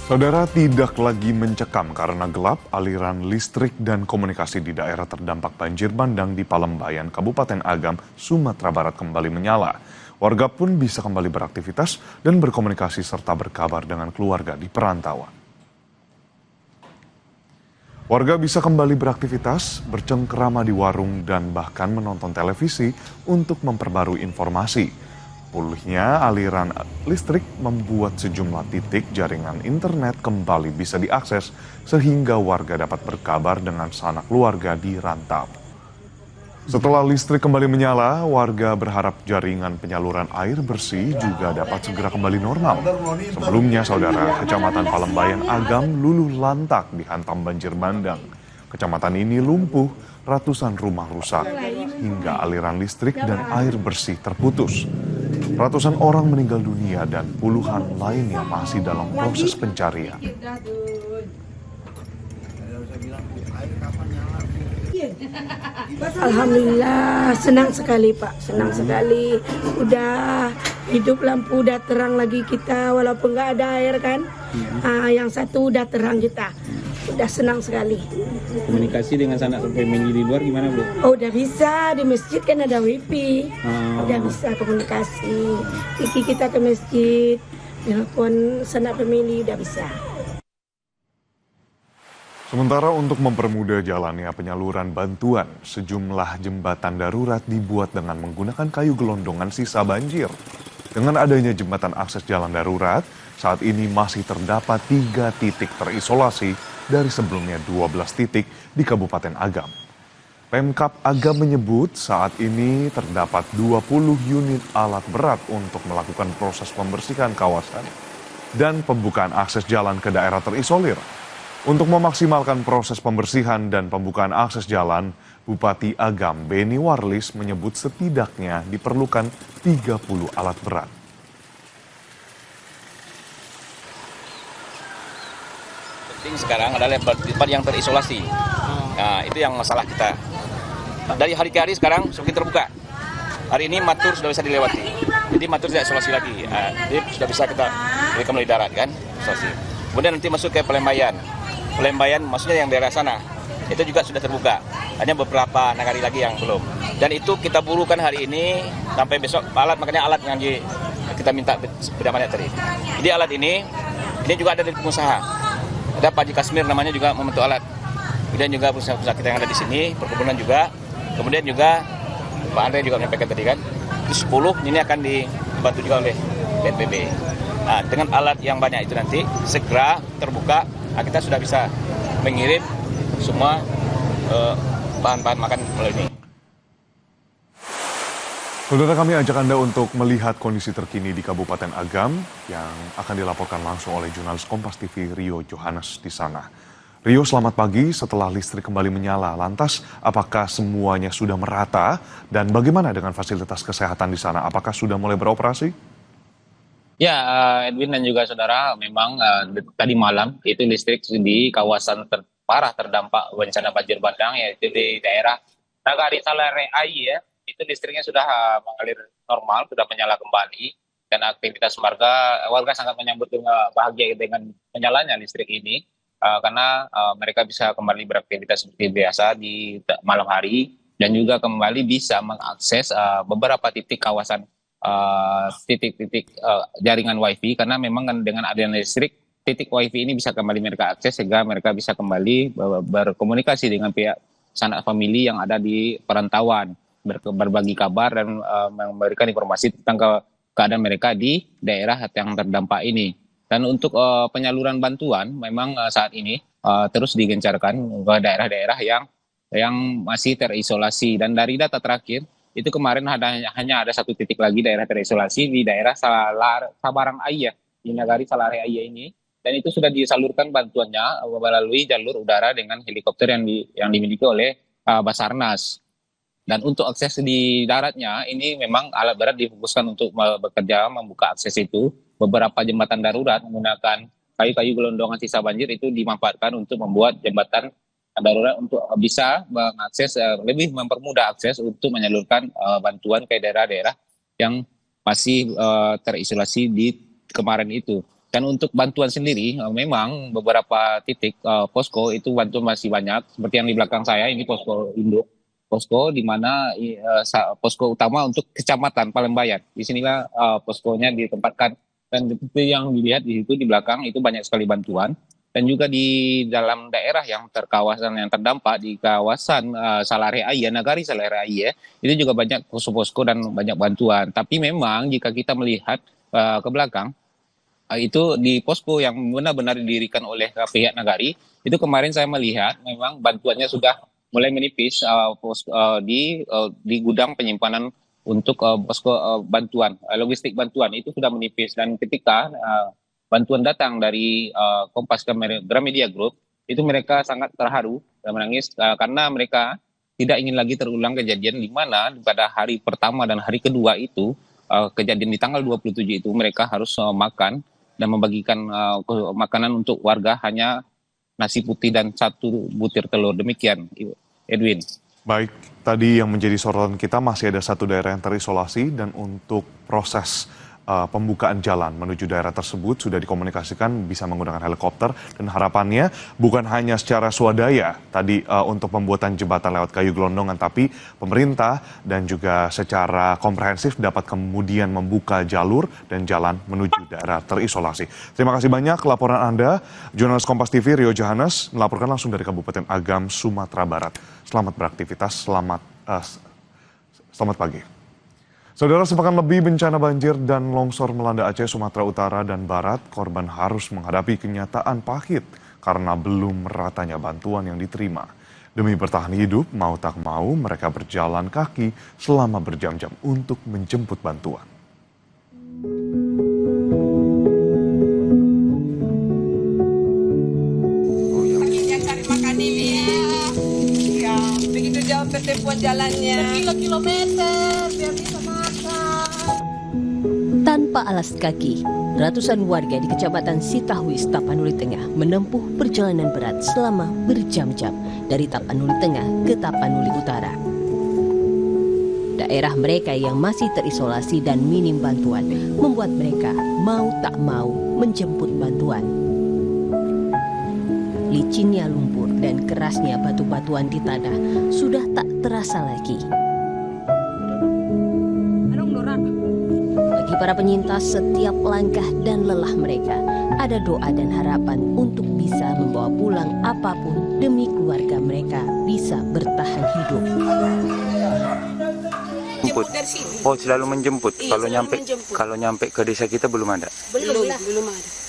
Saudara, tidak lagi mencekam karena gelap, aliran listrik dan komunikasi di daerah terdampak banjir bandang di Palembayan, Kabupaten Agam, Sumatera Barat kembali menyala. Warga pun bisa kembali beraktivitas dan berkomunikasi serta berkabar dengan keluarga di perantauan. Warga bisa kembali beraktivitas, bercengkerama di warung, dan bahkan menonton televisi untuk memperbarui informasi. Pulihnya aliran listrik membuat sejumlah titik jaringan internet kembali bisa diakses sehingga warga dapat berkabar dengan sanak keluarga di rantau. Setelah listrik kembali menyala, warga berharap jaringan penyaluran air bersih juga dapat segera kembali normal. Sebelumnya, saudara, Kecamatan Palembayan Agam luluh lantak dihantam banjir bandang. Kecamatan ini lumpuh, ratusan rumah rusak, hingga aliran listrik dan air bersih terputus. Ratusan orang meninggal dunia dan puluhan lainnya masih dalam proses pencarian. Alhamdulillah, senang sekali Pak, senang sekali. Udah hidup lampu, udah terang lagi kita, walaupun nggak ada air kan. Yang satu udah terang kita, udah senang sekali. Komunikasi dengan sanak family di luar gimana, Bu? Oh, udah bisa, di masjid kan ada wifi, udah bisa komunikasi. Pergi kita ke masjid, telepon sanak family udah bisa. Sementara untuk mempermudah jalannya penyaluran bantuan, sejumlah jembatan darurat dibuat dengan menggunakan kayu gelondongan sisa banjir. Dengan adanya jembatan akses jalan darurat, saat ini masih terdapat 3 titik terisolasi dari sebelumnya 12 titik di Kabupaten Agam. Pemkab Agam menyebut saat ini terdapat 20 unit alat berat untuk melakukan proses pembersihan kawasan dan pembukaan akses jalan ke daerah terisolir. Untuk memaksimalkan proses pembersihan dan pembukaan akses jalan, Bupati Agam Beni Warlis menyebut setidaknya diperlukan 30 alat berat. Penting sekarang adalah tempat yang terisolasi. Nah, itu yang masalah kita. Dari hari ke hari sekarang semakin terbuka. Hari ini Matur sudah bisa dilewati. Jadi Matur tidak isolasi lagi. Jadi sudah bisa kita berikan melalui darat kan, isolasi. Kemudian nanti masuk ke Palembayan. Palembayan maksudnya yang daerah sana. Itu juga sudah terbuka. Hanya beberapa nagari lagi yang belum. Dan itu kita burukan hari ini sampai besok alat, makanya alat yang kita minta berdamannya tadi. Jadi alat ini juga ada dari pengusaha. Ada Pak Haji Kasmir namanya juga membentuk alat. Kemudian juga pengusaha kita yang ada di sini, perkebunan juga. Kemudian juga Pak Andre juga menyampaikan tadi kan, itu 10 ini akan dibantu juga oleh BNPB. Nah, dengan alat yang banyak itu nanti segera terbuka, kita sudah bisa mengirim semua bahan-bahan makan melalui ini. Saudara, kami ajak Anda untuk melihat kondisi terkini di Kabupaten Agam yang akan dilaporkan langsung oleh jurnalis Kompas TV Rio Johannes di sana. Rio, selamat pagi. Setelah listrik kembali menyala, lantas apakah semuanya sudah merata dan bagaimana dengan fasilitas kesehatan di sana? Apakah sudah mulai beroperasi? Ya, Edwin dan juga saudara, memang tadi malam itu listrik di kawasan terparah terdampak bencana banjir bandang, yaitu di daerah Nagari Salare Ai ya, itu listriknya sudah mengalir normal, sudah menyala kembali, dan aktivitas warga sangat menyambut dengan bahagia dengan menyalanya listrik ini, karena mereka bisa kembali beraktivitas seperti biasa di malam hari, dan juga kembali bisa mengakses beberapa titik kawasan titik-titik jaringan wifi, karena memang kan dengan adanya listrik titik wifi ini bisa kembali mereka akses sehingga mereka bisa kembali berkomunikasi dengan pihak sanak famili yang ada di perantauan, berbagi kabar dan memberikan informasi tentang keadaan mereka di daerah yang terdampak ini. Dan untuk penyaluran bantuan memang saat ini terus digencarkan ke daerah-daerah yang masih terisolasi, dan dari data terakhir itu kemarin hanya ada 1 titik lagi daerah terisolasi di daerah Sabarang Ayah, di Nagari Salare Ayah ini, dan itu sudah disalurkan bantuannya melalui jalur udara dengan helikopter yang dimiliki oleh Basarnas. Dan untuk akses di daratnya ini memang alat berat difokuskan untuk bekerja membuka akses itu. Beberapa jembatan darurat menggunakan kayu-kayu gelondongan sisa banjir itu dimanfaatkan untuk membuat jembatan darurat untuk bisa mengakses, lebih mempermudah akses untuk menyalurkan bantuan ke daerah-daerah yang masih terisolasi di kemarin itu. Dan untuk bantuan sendiri, memang beberapa titik posko itu bantuan masih banyak. Seperti yang di belakang saya, ini posko induk. Posko di mana posko utama untuk Kecamatan Palembayan. Di sinilah poskonya ditempatkan. Dan seperti yang dilihat di situ di belakang itu banyak sekali bantuan. Dan juga di dalam daerah yang kawasan yang terdampak di kawasan Salare Aie, Nagari Salare Aie, itu juga banyak posko-posko dan banyak bantuan. Tapi memang jika kita melihat ke belakang, itu di posko yang benar-benar didirikan oleh pihak Nagari, itu kemarin saya melihat memang bantuannya sudah mulai menipis di gudang penyimpanan untuk posko bantuan, logistik bantuan itu sudah menipis. Dan ketika bantuan datang dari Kompas Gramedia Group, itu mereka sangat terharu dan menangis karena mereka tidak ingin lagi terulang kejadian di mana pada hari pertama dan hari kedua itu, kejadian di tanggal 27 itu mereka harus makan dan membagikan makanan untuk warga hanya nasi putih dan 1 butir telur. Demikian, Edwin. Baik, tadi yang menjadi sorotan kita masih ada 1 daerah yang terisolasi dan untuk proses pembukaan jalan menuju daerah tersebut sudah dikomunikasikan bisa menggunakan helikopter dan harapannya bukan hanya secara swadaya tadi untuk pembuatan jembatan lewat kayu gelondongan, tapi pemerintah dan juga secara komprehensif dapat kemudian membuka jalur dan jalan menuju daerah terisolasi. Terima kasih banyak laporan Anda, jurnalis Kompas TV Rio Johannes melaporkan langsung dari Kabupaten Agam, Sumatera Barat. Selamat beraktivitas, selamat pagi. Saudara, sepekan lebih bencana banjir dan longsor melanda Aceh, Sumatera Utara, dan Barat. Korban harus menghadapi kenyataan pahit karena belum meratanya bantuan yang diterima. Demi bertahan hidup, mau tak mau, mereka berjalan kaki selama berjam-jam untuk menjemput bantuan. Cari makan ini ya, begitu jauh pertemuan jalannya berkilometer biar bisa makan. Tanpa alas kaki, ratusan warga di Kecamatan Sitahuis, Tapanuli Tengah menempuh perjalanan berat selama berjam-jam dari Tapanuli Tengah ke Tapanuli Utara. Daerah mereka yang masih terisolasi dan minim bantuan membuat mereka mau tak mau menjemput bantuan. Licinnya lumpur dan kerasnya batu-batuan di tanah sudah tak terasa lagi. Bagi para penyintas, setiap langkah dan lelah mereka ada doa dan harapan untuk bisa membawa pulang apapun demi keluarga mereka bisa bertahan hidup. Jemput. Oh, selalu menjemput. Iya, Kalau nyampe ke desa kita belum ada. Belum ada.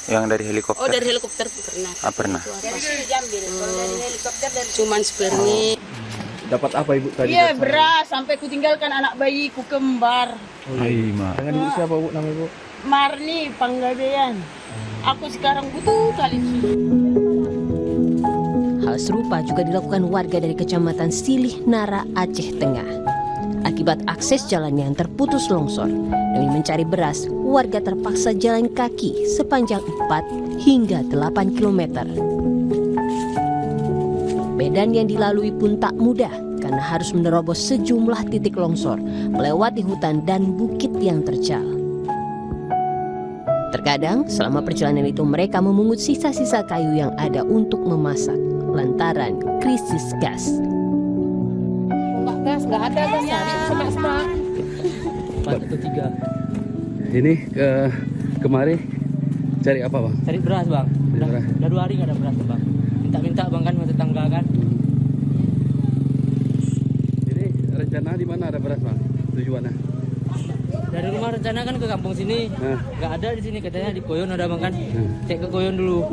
Yang dari helikopter. Oh, dari helikopter pernah. Pernah. Dari sini Jambi. Kalau dari helikopter dari cuman seperni. Dapat apa Ibu tadi? Iya, beras sampai kutinggalkan anak bayiku kembar. Dengan Ibu siapa Bu, nama Ibu? Marni Panggabean. Aku sekarang butuh kali susu. Hal serupa juga dilakukan warga dari Kecamatan Silih Nara, Aceh Tengah. Akibat akses jalan yang terputus longsor, demi mencari beras, warga terpaksa jalan kaki sepanjang 4 hingga 8 km. Medan yang dilalui pun tak mudah karena harus menerobos sejumlah titik longsor, melewati hutan dan bukit yang terjal. Terkadang selama perjalanan itu mereka memungut sisa-sisa kayu yang ada untuk memasak lantaran krisis gas. Gas nggak ada gas cari semak-semak. 4 atau 3. Ini kemari cari apa Bang? Cari beras Bang. Udah 2 hari nggak ada beras Bang. Minta Bang kan sama tetangga kan. Ini rencana di mana ada beras Bang? Tujuannya? Dari rumah rencana kan ke kampung sini. Nggak ada di sini, katanya di Koyon ada Bang kan. Cek ke Koyon dulu.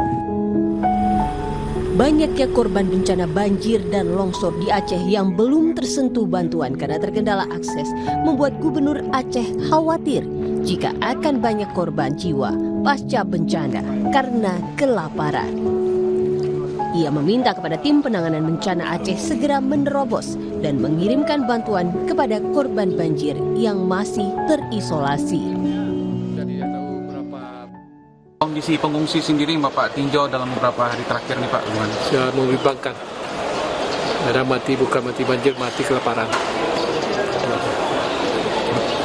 Banyaknya korban bencana banjir dan longsor di Aceh yang belum tersentuh bantuan karena terkendala akses membuat Gubernur Aceh khawatir jika akan banyak korban jiwa pasca bencana karena kelaparan. Ia meminta kepada tim penanganan bencana Aceh segera menerobos dan mengirimkan bantuan kepada korban banjir yang masih terisolasi. Kondisi pengungsi sendiri Bapak tinjau dalam beberapa hari terakhir nih Pak, gimana? Ya, membimbangkan. Ada bukan mati banjir, mati kelaparan.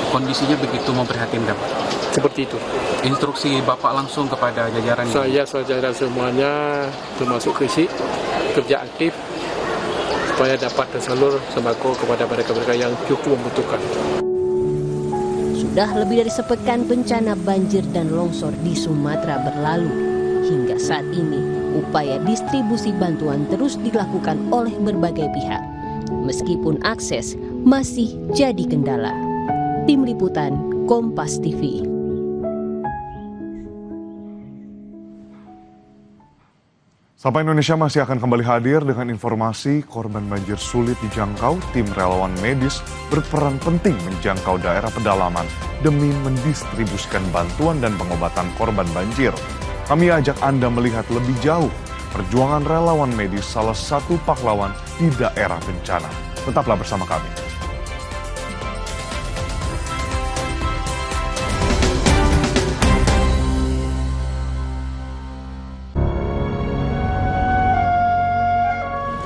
Kondisinya begitu memprihatinkan Pak? Seperti itu. Instruksi Bapak langsung kepada jajaran. Saya jajaran semuanya, termasuk Krisi, kerja aktif supaya dapat tersalur sembako kepada mereka-mereka yang cukup membutuhkan. Sudah lebih dari sepekan bencana banjir dan longsor di Sumatera berlalu. Hingga saat ini, upaya distribusi bantuan terus dilakukan oleh berbagai pihak. Meskipun akses masih jadi kendala. Tim Liputan Kompas TV. Sapa Indonesia masih akan kembali hadir dengan informasi korban banjir sulit dijangkau. Tim relawan medis berperan penting menjangkau daerah pedalaman demi mendistribusikan bantuan dan pengobatan korban banjir. Kami ajak Anda melihat lebih jauh perjuangan relawan medis salah satu pahlawan di daerah bencana. Tetaplah bersama kami.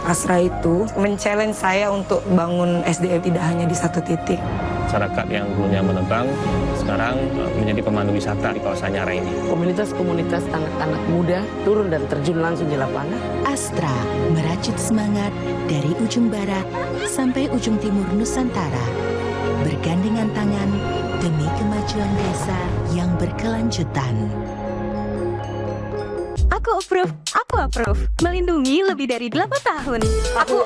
Asra itu men-challenge saya untuk bangun SDM tidak hanya di satu titik. Masyarakat yang dulunya menebang, sekarang menjadi pemandu wisata di kawasan Nyara ini. Komunitas-komunitas anak-anak muda turun dan terjun langsung di lapangan. Astra merajut semangat dari ujung barat sampai ujung timur Nusantara. Bergandengan tangan demi kemajuan desa yang berkelanjutan. Aku approve. Melindungi lebih dari 8 tahun. Aku